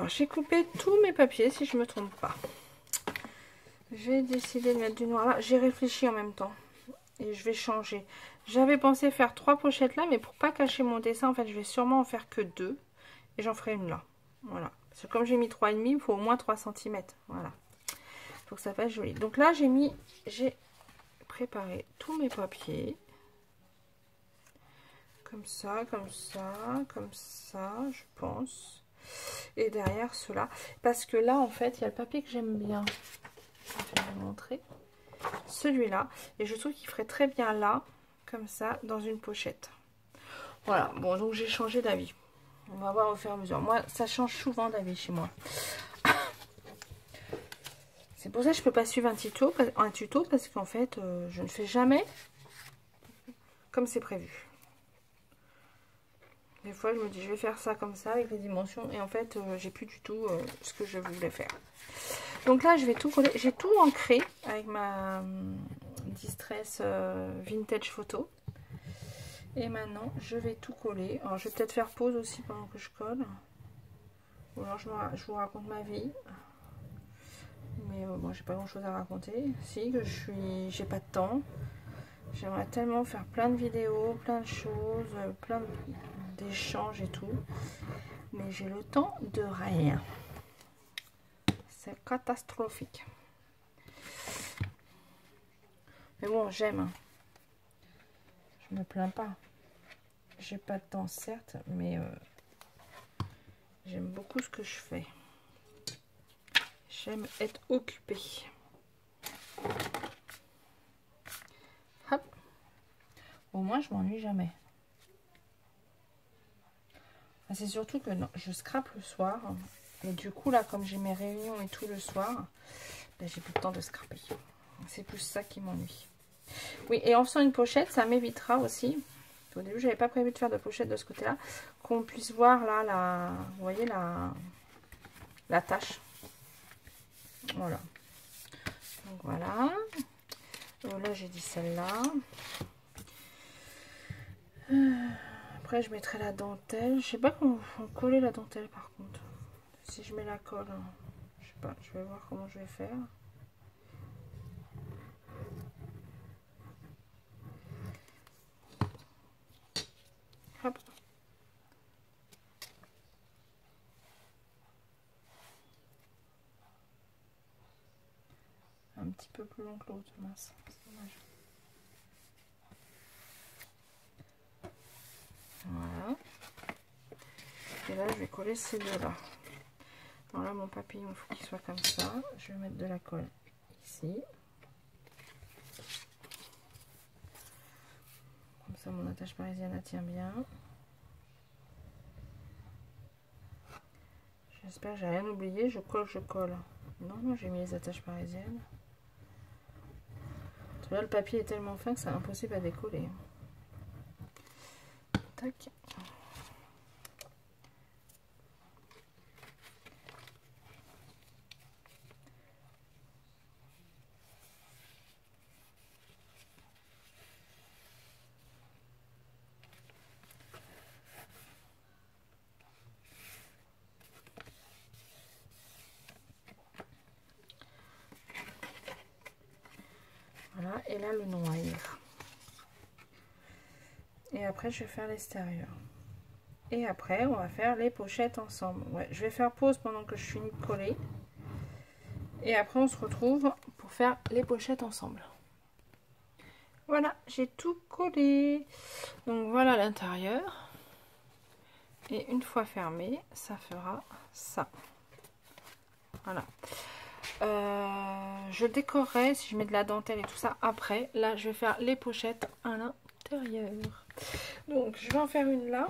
Alors, j'ai coupé tous mes papiers, si je me trompe pas. J'ai décidé de mettre du noir là. J'ai réfléchi en même temps. Et je vais changer. J'avais pensé faire 3 pochettes là, mais pour pas cacher mon dessin, en fait, je vais sûrement en faire que 2. Et j'en ferai une là. Voilà. Parce que comme j'ai mis 3,5, il faut au moins 3 cm. Voilà. Faut que ça fasse joli. Donc là, j'ai préparé tous mes papiers. Comme ça, comme ça, comme ça, je pense. Et derrière cela. Parce que là, en fait, il y a le papier que j'aime bien. Je vais vous montrer. Celui-là. Et je trouve qu'il ferait très bien là, comme ça, dans une pochette. Voilà. Bon, donc j'ai changé d'avis. On va voir au fur et à mesure. Moi, ça change souvent d'avis chez moi. C'est pour ça que je ne peux pas suivre un tuto parce qu'en fait, je ne fais jamais comme c'est prévu. Des fois, je me dis, je vais faire ça comme ça avec les dimensions. Et en fait, j'ai plus du tout ce que je voulais faire. Donc là, je vais tout coller. J'ai tout ancré avec ma Distress Vintage Photo. Et maintenant, je vais tout coller. Alors, je vais peut-être faire pause aussi pendant que je colle. Ou alors, je vous raconte ma vie. Mais moi, j'ai pas grand-chose à raconter. Si, que j'ai pas de temps. J'aimerais tellement faire plein de vidéos, plein de choses, plein d'échanges et tout. Mais j'ai le temps de rien. C'est catastrophique. Mais bon, j'aime. Je me plains pas. J'ai pas de temps, certes, mais j'aime beaucoup ce que je fais. J'aime être occupée. Hop. Au moins, je m'ennuie jamais. Enfin, c'est surtout que non, je scrape le soir. Et du coup, là, comme j'ai mes réunions et tout le soir, ben, j'ai plus le temps de scraper. C'est plus ça qui m'ennuie. Oui, et en faisant une pochette, ça m'évitera aussi. Au début, j'avais pas prévu de faire de pochette de ce côté-là. Qu'on puisse voir là, vous voyez, la tache. Voilà. Donc voilà. Là, j'ai dit celle-là. Après, je mettrai la dentelle. Je sais pas comment coller la dentelle par contre. Si je mets la colle, je sais pas. Je vais voir comment je vais faire. Hop. Un petit peu plus long que l'autre, mince. C'est dommage. Voilà. Et là, je vais coller ces deux-là. Alors là, mon papillon, il faut qu'il soit comme ça. Je vais mettre de la colle ici. Comme ça, mon attache parisienne, elle tient bien. J'espère que j'ai rien oublié. Je colle. Non, j'ai mis les attaches parisiennes. Là, le papier est tellement fin que c'est impossible à décoller. Tac. Voilà, et là le noir. Et après je vais faire l'extérieur. Et après on va faire les pochettes ensemble. Ouais, je vais faire pause pendant que je finis de coller. Et après on se retrouve pour faire les pochettes ensemble. Voilà, j'ai tout collé. Donc voilà l'intérieur. Et une fois fermé, ça fera ça. Voilà. Je décorerai si je mets de la dentelle et tout ça après. Là, je vais faire les pochettes à l'intérieur. Donc, je vais en faire une là.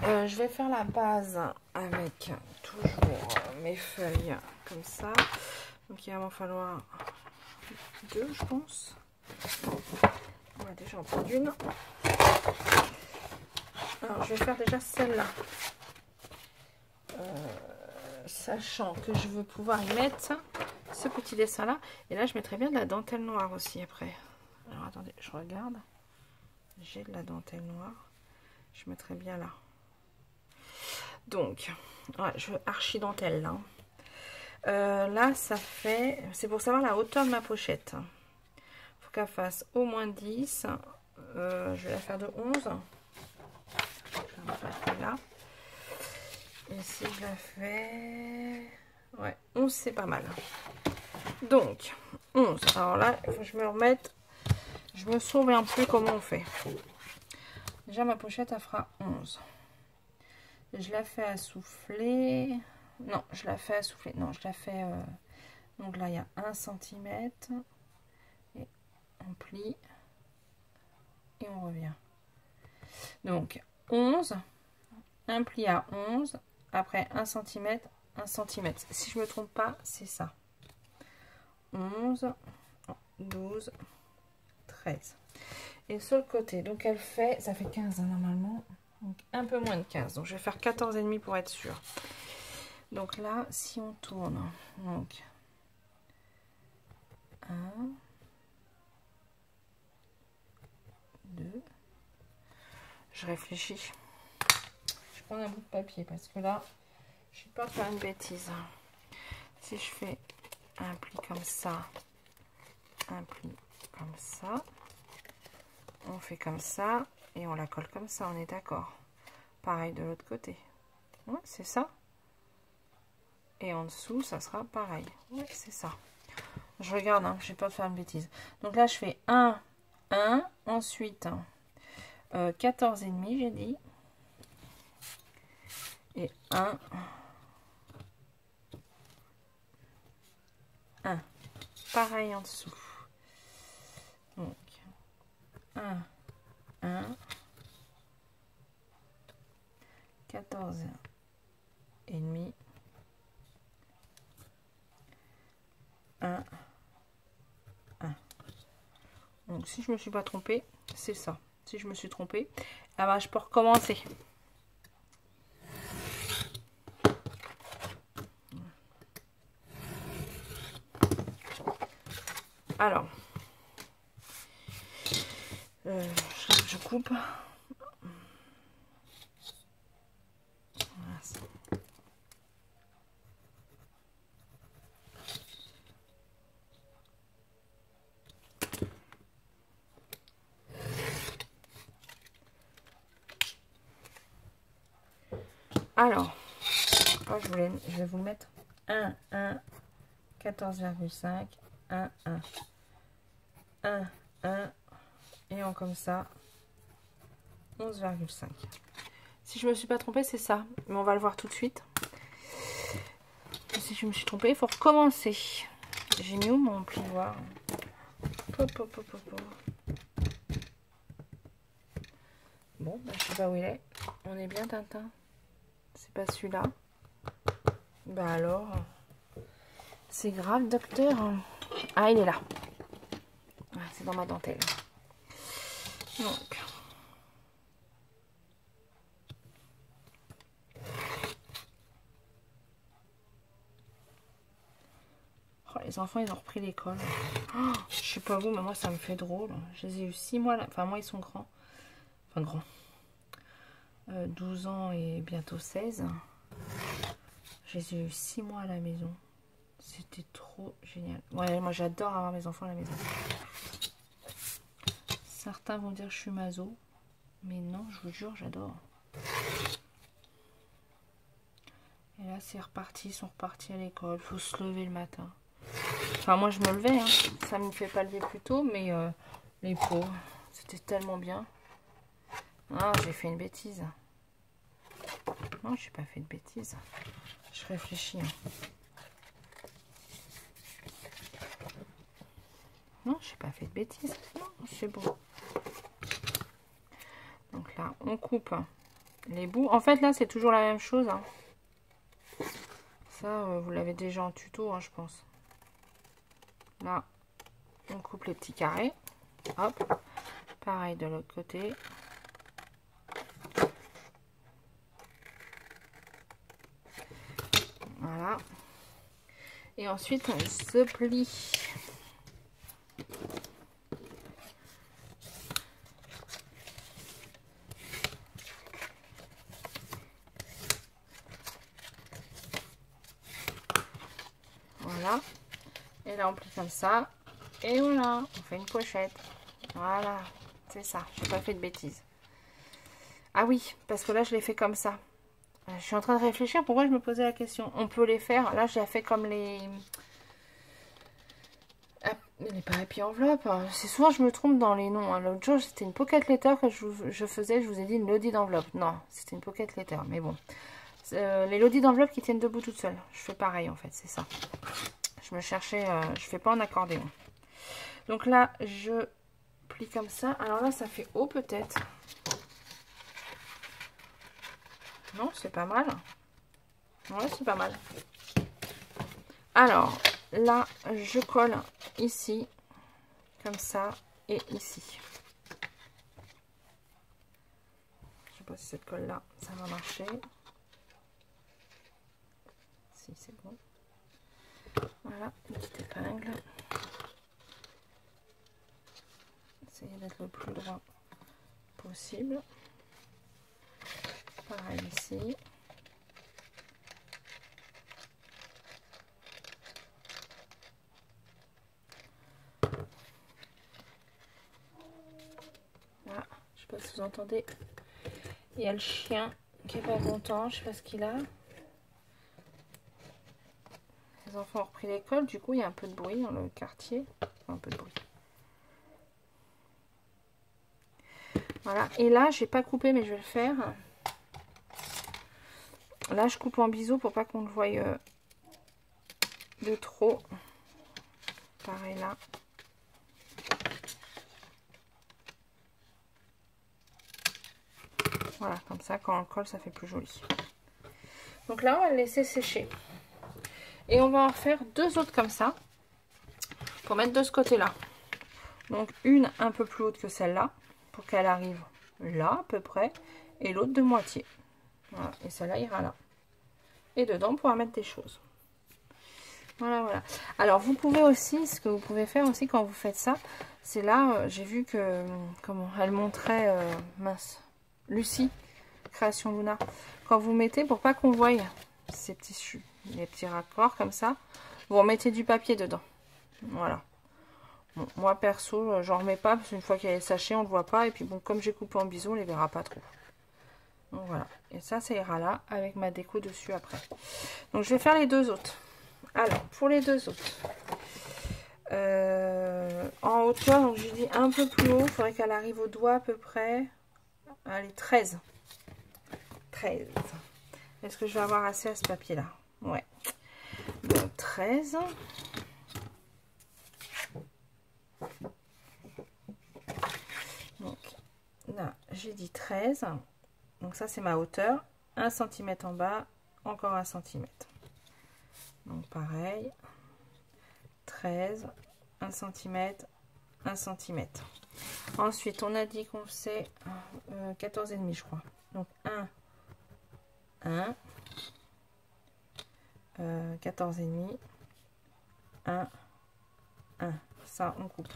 Je vais faire la base avec toujours mes feuilles comme ça. Donc, il va m'en falloir 2, je pense. On va déjà en prendre une. Alors, je vais faire déjà celle-là. Sachant que je veux pouvoir y mettre ce petit dessin là, et là je mettrai bien de la dentelle noire aussi après. Alors attendez, je regarde, j'ai de la dentelle noire, je mettrai bien là. Donc, ouais, je veux archi dentelle là. Là, ça fait... C'est pour savoir la hauteur de ma pochette. Il faut qu'elle fasse au moins 10. Je vais la faire de 11. Je vais la faire là. Et si je la fais... Ouais, 11 c'est pas mal. Donc, 11. Alors là, il faut que je me remette. Je me souviens plus comment on fait. Déjà, ma pochette, elle fera 11. Je la fais à souffler. Non, je la fais à souffler. Non, je la fais... Donc là, il y a 1 cm. Et on plie. Et on revient. Donc, 11. Un pli à 11. Après, 1 cm, 1 cm. Si je ne me trompe pas, c'est ça. 11, 12, 13. Et sur le côté, donc elle fait... Ça fait 15 hein, normalement. Donc, un peu moins de 15. Donc, je vais faire 14,5 pour être sûr. Donc là, si on tourne, donc 1, 2, je réfléchis. Je prends un bout de papier parce que là, je n'ai pas de faire une bêtise. Si je fais un pli comme ça, un pli comme ça, on fait comme ça et on la colle comme ça, on est d'accord. Pareil de l'autre côté. Ouais, c'est ça. Et en dessous, ça sera pareil. Ouais, c'est ça. Je regarde, hein, je n'ai pas de faire une bêtise. Donc là, je fais 1, 1, ensuite 14,5, j'ai dit. Et 1, 1. Pareil en dessous. Donc, 1, 1, 14,5, 1, 1. Donc, si je me suis pas trompée, c'est ça. Si je me suis trompée, là bas, je peux recommencer. Alors, je coupe. Alors, oh, je vais vous mettre 1, 1, 14,5, 1, 1, 1, 1, et en comme ça, 11,5. Si je me suis pas trompée, c'est ça. Mais on va le voir tout de suite. Et si je me suis trompée, il faut recommencer. J'ai mis où mon plioir? Pop, pop, pop, pop, pop. Bon, bah, je sais pas où il est. On est bien, Tintin? C'est pas celui-là. Bah alors, c'est grave, docteur. Ah, il est là. Ah, c'est dans ma dentelle. Donc, oh, les enfants, ils ont repris l'école. Oh, je sais pas vous, mais moi, ça me fait drôle. Je les ai eu 6 mois. Enfin, moi, ils sont grands. Enfin, grands. 12 ans et bientôt 16. Je les ai eu 6 mois à la maison. C'était trop génial. Ouais, moi, j'adore avoir mes enfants à la maison. Certains vont dire que je suis maso. Mais non, je vous jure, j'adore. Et là, c'est reparti. Ils sont repartis à l'école. Il faut se lever le matin. Enfin, moi, je me levais. Hein. Ça ne me fait pas lever plus tôt. Mais les pauvres, c'était tellement bien. Ah, j'ai fait une bêtise. Non, je n'ai pas fait de bêtise. Je réfléchis. Hein. Non, je n'ai pas fait de bêtises. Non, c'est bon. Donc là, on coupe les bouts. En fait, là, c'est toujours la même chose. Hein. Ça, vous l'avez déjà en tuto, hein, je pense. Là, on coupe les petits carrés. Hop. Pareil de l'autre côté. Voilà. Et ensuite, on se plie. Voilà. Et là, on plie comme ça. Et voilà, on fait une pochette. Voilà, c'est ça. J'ai pas fait de bêtises. Ah oui, parce que là, je l'ai fait comme ça. Je suis en train de réfléchir pourquoi je me posais la question. On peut les faire. Là, je l'ai fait comme les pas happy enveloppe. C'est souvent, je me trompe dans les noms. L'autre jour, c'était une pocket letter que je faisais. Je vous ai dit une loaded enveloppe. Non, c'était une pocket letter. Mais bon. Les loaded enveloppes qui tiennent debout toutes seules. Je fais pareil, en fait. C'est ça. Je me cherchais. Je fais pas en accordéon. Donc là, je plie comme ça. Alors là, ça fait haut peut-être. Non, c'est pas mal. Ouais, c'est pas mal. Alors, là, je colle ici, comme ça, et ici. Je sais pas si cette colle-là, ça va marcher. Si, c'est bon. Voilà, une petite épingle. Essayez d'être le plus droit possible. Pareil ici. Voilà, je sais pas si vous entendez. Il y a le chien qui est pas content, je sais pas ce qu'il a. Les enfants ont repris l'école, du coup il y a un peu de bruit dans le quartier. Enfin, un peu de bruit. Voilà, et là j'ai pas coupé mais je vais le faire. Là je coupe en biseau pour pas qu'on le voie de trop. Pareil là. Voilà, comme ça quand on le colle ça fait plus joli. Donc là on va le laisser sécher. Et on va en faire deux autres comme ça. Pour mettre de ce côté là. Donc une un peu plus haute que celle-là. Pour qu'elle arrive là à peu près. Et l'autre de moitié. Voilà, et celle-là ira là. Et dedans on pourra mettre des choses. Voilà, voilà. Alors vous pouvez aussi, ce que vous pouvez faire aussi quand vous faites ça, c'est là, j'ai vu que, comment, elle montrait, mince, Lucie, Création Luna. Quand vous mettez, pour pas qu'on voie ces petits, les petits raccords comme ça, vous remettez du papier dedans. Voilà. Bon, moi perso, j'en remets pas, parce qu'une fois qu'il y a les sachets, on ne le voit pas. Et puis bon, comme j'ai coupé en biseau, on les verra pas trop. Donc voilà. Et ça ira là, avec ma déco dessus après. Donc je vais faire les deux autres. Alors, pour les deux autres, en hauteur, donc j'ai dit un peu plus haut, il faudrait qu'elle arrive au doigt à peu près. Allez, 13. 13. Est-ce que je vais avoir assez à ce papier-là? Ouais. Donc, 13. Donc, là, j'ai dit 13. Donc, ça, c'est ma hauteur. 1 cm en bas, encore 1 cm. Donc, pareil. 13, 1 cm, 1 cm. Ensuite, on a dit qu'on faisait 14,5 je crois. Donc 1, 14,5, 1, 1. Ça, on coupe.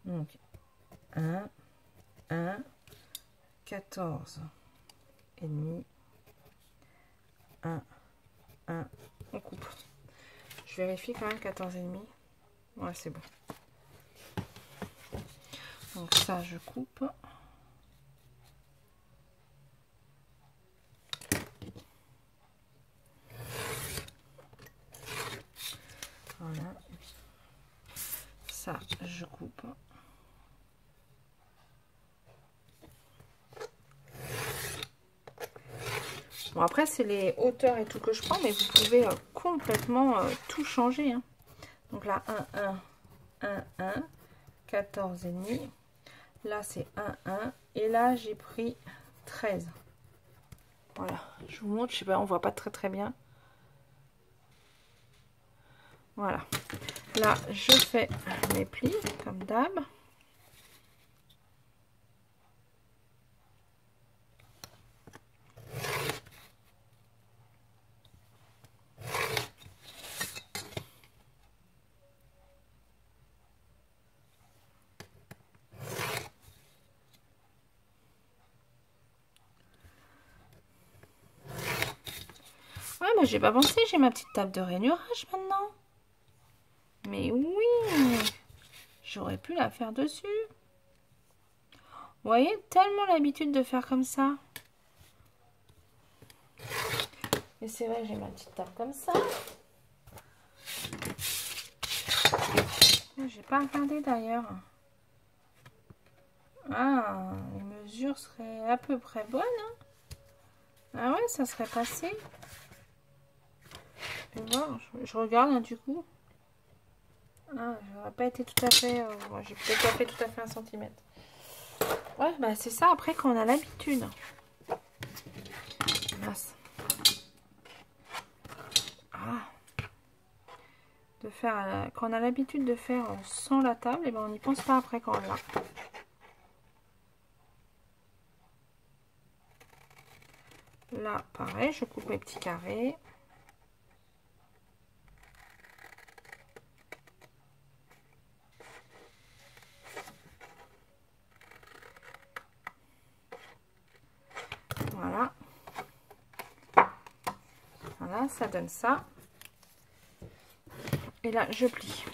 Donc 1, 14 et demi, 1, on coupe. Je vérifie quand même 14,5. Ouais, c'est bon. Donc ça, je coupe. Voilà. Ça, je coupe. Bon, après, c'est les hauteurs et tout que je prends, mais vous pouvez complètement tout changer. Hein. Donc là, 1, 14,5. Là, c'est 1. Et là, j'ai pris 13. Voilà, je vous montre, je sais pas, on voit pas très bien. Voilà. Là, je fais mes plis, comme d'hab. Ouais, bah j'ai pas pensé, j'ai ma petite table de rainurage maintenant. Mais oui, j'aurais pu la faire dessus. Vous voyez, tellement l'habitude de faire comme ça. Et c'est vrai, j'ai ma petite table comme ça. J'ai pas regardé d'ailleurs. Ah, les mesures seraient à peu près bonnes. Hein. Ah ouais, ça serait passé. Et voir, je regarde hein, du coup. Ah, j'aurais pas été tout à fait... moi, j'ai peut-être pas fait tout à fait 1 centimètre. Ouais, bah c'est ça après quand on a l'habitude. Mince. Ah. De faire... quand on a l'habitude de faire sans la table, et ben on n'y pense pas après quand on l'a. Là, pareil, je coupe mes petits carrés. Voilà. Voilà, ça donne ça. Et là, je plie.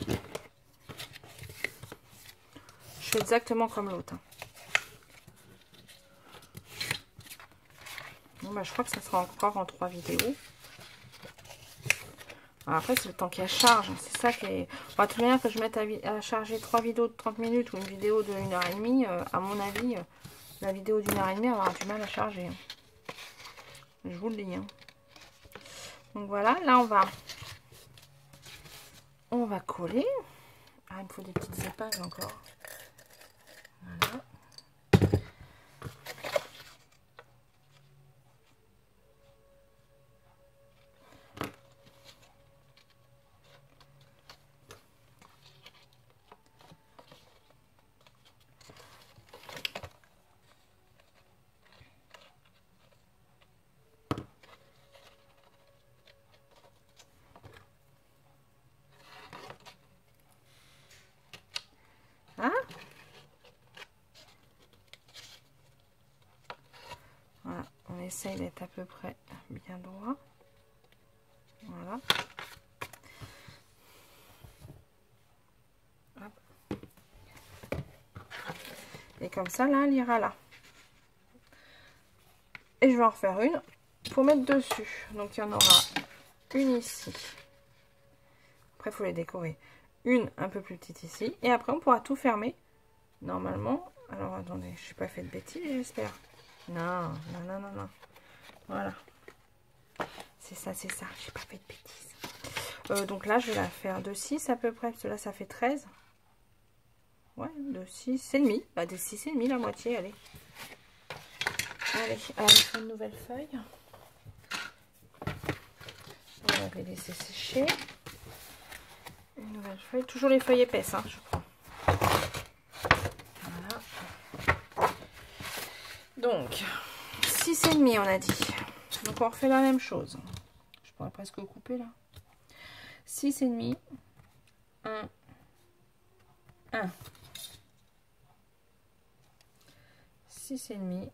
Je fais exactement comme l'autre. Bon, bah, je crois que ça sera encore en 3 vidéos. Alors après, c'est le temps qu'elle charge. C'est ça qui est... Bon, de toute manière, que je mette à charger 3 vidéos de 30 minutes ou une vidéo de 1h30, à mon avis, la vidéo d'1h30 elle aura du mal à charger. Hein. Je vous le dis. Hein. Donc voilà, là, on va coller. Ah, il me faut des petites épingles encore. Voilà. Hein? Voilà, on essaye d'être à peu près bien droit. Voilà. Hop. Et comme ça, là, elle ira là. Et je vais en refaire une pour mettre dessus. Donc, il y en aura une ici. Après, il faut les décorer. Une un peu plus petite ici. Et après, on pourra tout fermer. Normalement. Alors, attendez, je n'ai pas fait de bêtises, j'espère. Non, non, non, non, non. Voilà. C'est ça, c'est ça. J'ai pas fait de bêtises. Donc là, je vais la faire de 6 à peu près. Parce que là, ça fait 13. Ouais, de 6 et demi. Bah, de 6 et demi, la moitié, allez. Allez, il faut une nouvelle feuille. On va les laisser sécher. Une nouvelle feuille. Toujours les feuilles épaisses, hein, je prends. Voilà. Donc, 6 et demi, on a dit. Donc, on refait la même chose. Je pourrais presque couper, là. 6 et demi. 1. 1. 6 et demi.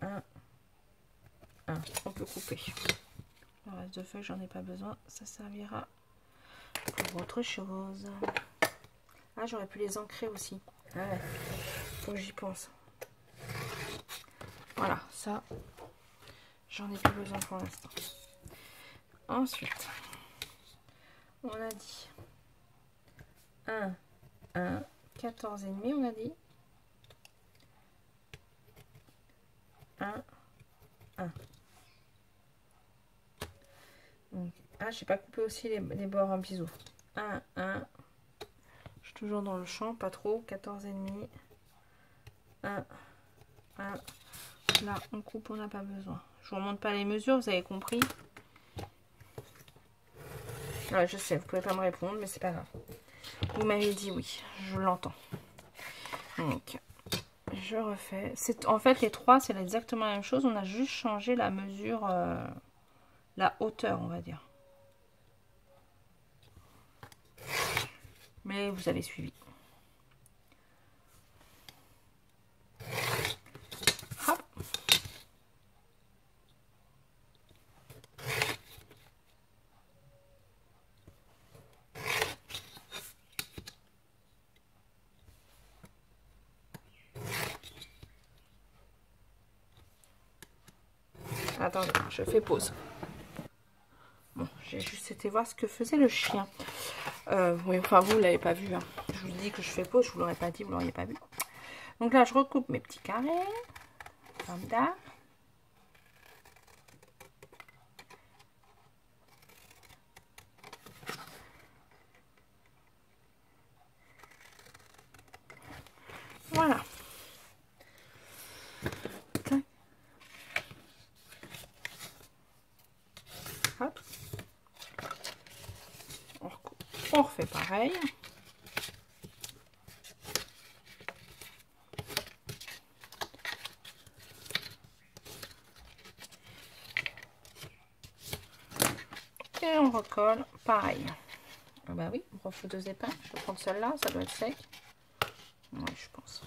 1. 1. On peut couper. Le reste de feuilles, j'en ai pas besoin. Ça servira pour autre chose. Ah, j'aurais pu les ancrer aussi. Ah ouais. Faut que j'y pense. Voilà, ça, j'en ai plus besoin pour l'instant. Ensuite, on a dit 1, 1, 14 et demi, on a dit 1, 1. Donc, ah, j'ai pas coupé aussi les bords en biseau. 1, 1. Je suis toujours dans le champ, pas trop. 14 et demi. 1, 1. Là, on coupe, on n'a pas besoin. Je vous remonte pas les mesures, vous avez compris. Ouais, je sais, vous pouvez pas me répondre, mais c'est pas grave. Vous m'avez dit oui, je l'entends. Donc, je refais. En fait, les trois, c'est exactement la même chose. On a juste changé la mesure, la hauteur, on va dire. Mais vous avez suivi. Hop. Attendez, je fais pause. Bon, j'ai juste été voir ce que faisait le chien. Oui, enfin, vous ne l'avez pas vu. Hein. Je vous dis que je fais pause, je vous l'aurais pas dit, vous l'auriez pas vu. Donc là, je recoupe mes petits carrés. Comme d'hab. Voilà. Tac. Hop. On recoupe. On refait pareil. Et on recolle pareil. Ah bah oui, il me faut 2 épingles. Je vais prendre celle-là, ça doit être sec. Oui, je pense.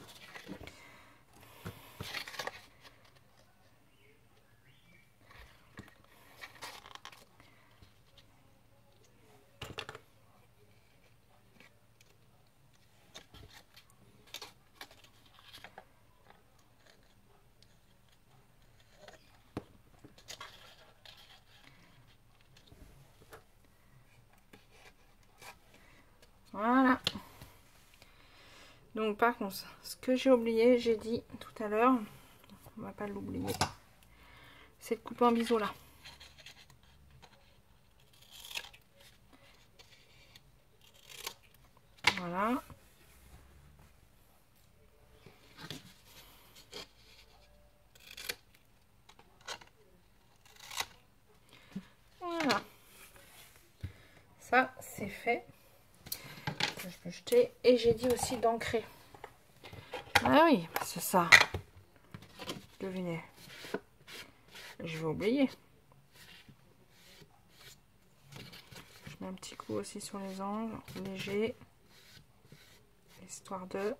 Voilà. Donc par contre, ce que j'ai oublié, j'ai dit tout à l'heure, on va pas l'oublier, c'est de couper en biseau là. Voilà. Voilà. Ça, c'est fait. Je peux jeter. Et j'ai dit aussi d'ancrer. Ah oui, c'est ça. Devinez. Je vais oublier. Je mets un petit coup aussi sur les angles, léger. Histoire de...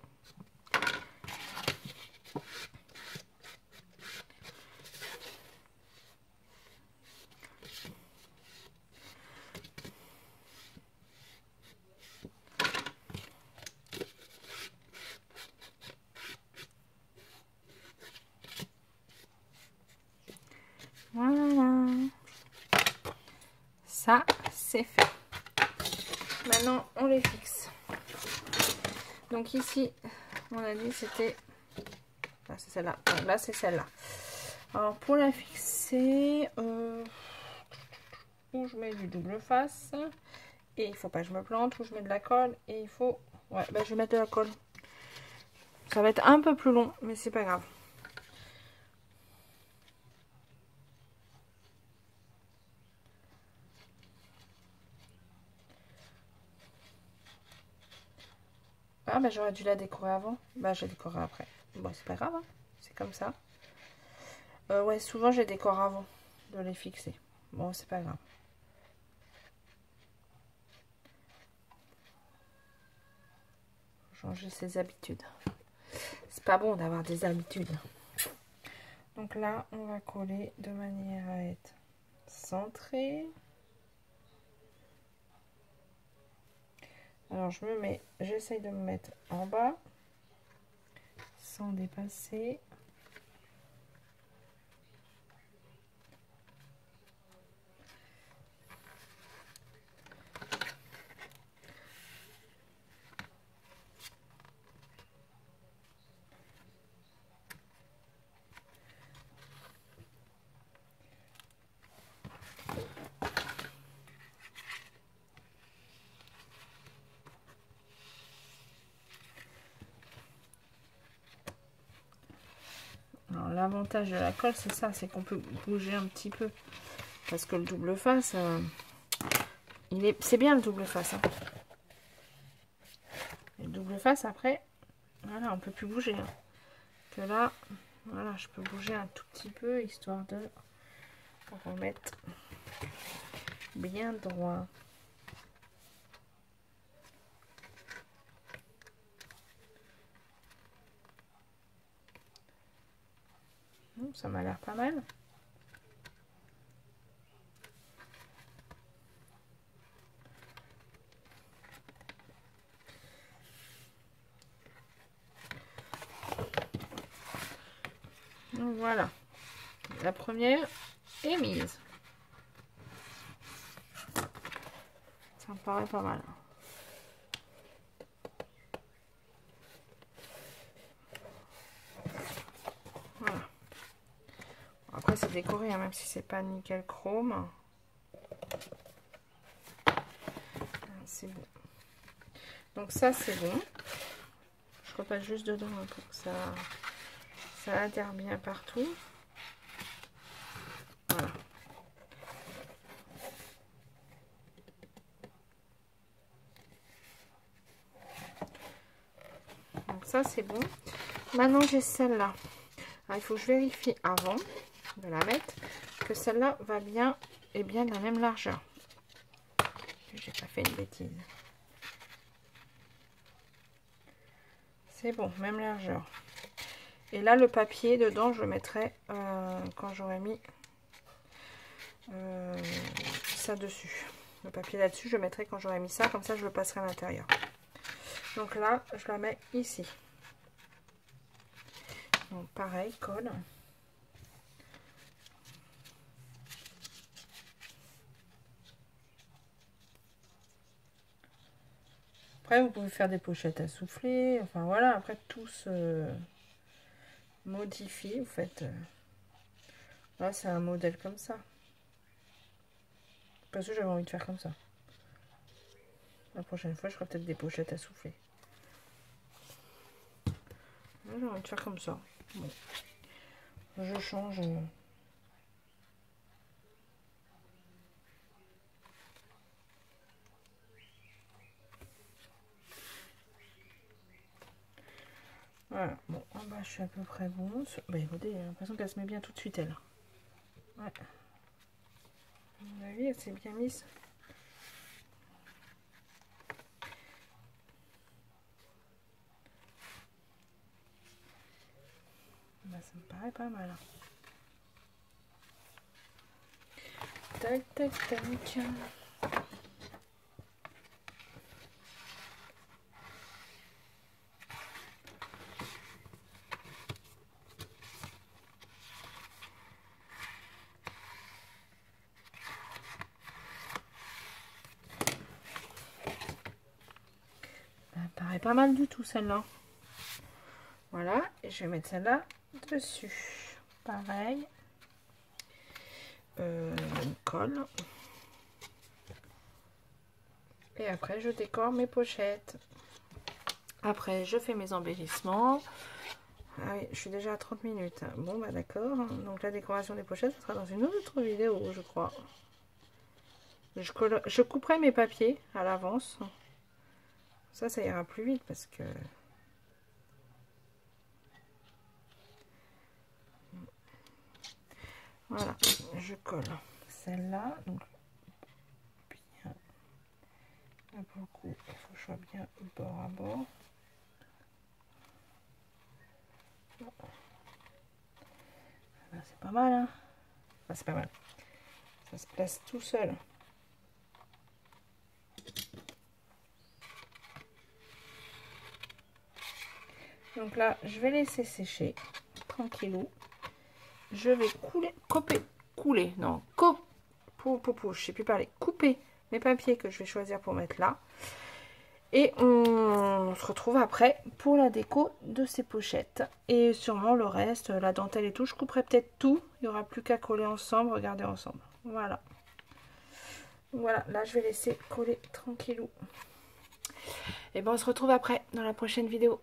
Voilà. Ça, c'est fait. Maintenant, on les fixe. Donc ici, on a dit c'était... Là, c'est celle-là. Là, c'est celle-là. Alors, pour la fixer, où je mets du double face. Et il faut pas que je me plante. Où je mets de la colle. Et il faut... Ouais, bah, je vais mettre de la colle. Ça va être un peu plus long, mais c'est pas grave. Ah bah j'aurais dû la décorer avant. Bah j'ai décoré après. Bon c'est pas grave, hein. C'est comme ça. Ouais souvent j'ai décoré avant de les fixer. Bon c'est pas grave. Changer ses habitudes. C'est pas bon d'avoir des habitudes. Donc là on va coller de manière à être centré. Alors je me mets, j'essaye de me mettre en bas sans dépasser. L'avantage de la colle, c'est ça, c'est qu'on peut bouger un petit peu. Parce que le double face, c'est bien le double face. Hein. Et le double face, après, voilà, on peut plus bouger. Hein. Que là, voilà, je peux bouger un tout petit peu, histoire de remettre bien droit. Ça m'a l'air pas mal. Donc voilà. la première est mise. Ça me paraît pas mal. Voilà. Après c'est décoré, hein, même si c'est pas nickel chrome. C'est bon. Donc ça c'est bon. Je repasse juste dedans pour que ça adhère bien partout. Voilà. Donc ça c'est bon. Maintenant j'ai celle-là. Il faut que je vérifie avant de la mettre que celle-là va bien et bien de la même largeur. J'ai pas fait une bêtise. C'est bon, même largeur. Et là le papier dedans je le mettrai quand j'aurai mis ça dessus. Le papier là-dessus je le mettrai quand j'aurai mis ça, comme ça je le passerai à l'intérieur. Donc là je la mets ici. Donc pareil, colle. Après vous pouvez faire des pochettes à souffler, enfin voilà, après tout se modifie, vous faites là c'est un modèle comme ça. Parce que j'avais envie de faire comme ça. La prochaine fois je ferai peut-être des pochettes à souffler. J'ai envie de faire comme ça. Bon. Je change. Voilà, bon, en bas je suis à peu près bon. Bah écoutez, j'ai l'impression qu'elle se met bien tout de suite elle. Ouais. À mon avis, elle s'est bien mise. Bah, ça me paraît pas mal. Tac, tac, tac. Ça me paraît pas mal du tout celle-là. Voilà, et je vais mettre celle-là dessus. Pareil. Colle. Et après je décore mes pochettes. Après je fais mes embellissements. Ah oui, je suis déjà à 30 minutes. Bon bah d'accord. Donc la décoration des pochettes, ce sera dans une autre vidéo, je crois. Je couperai mes papiers à l'avance. Ça ira plus vite parce que... Voilà, je colle celle-là. Donc bien. Là pour le coup, il faut que je sois bien bord à bord. C'est pas mal, hein. Enfin, c'est pas mal. Ça se place tout seul. Donc là, je vais laisser sécher tranquillou. Je vais je sais plus parler, couper mes papiers que je vais choisir pour mettre là. Et on se retrouve après pour la déco de ces pochettes. Et sûrement le reste, la dentelle et tout, je couperai peut-être tout. Il n'y aura plus qu'à coller ensemble, regarder ensemble. Voilà. Voilà, là je vais laisser coller tranquillou. Et ben on se retrouve après dans la prochaine vidéo.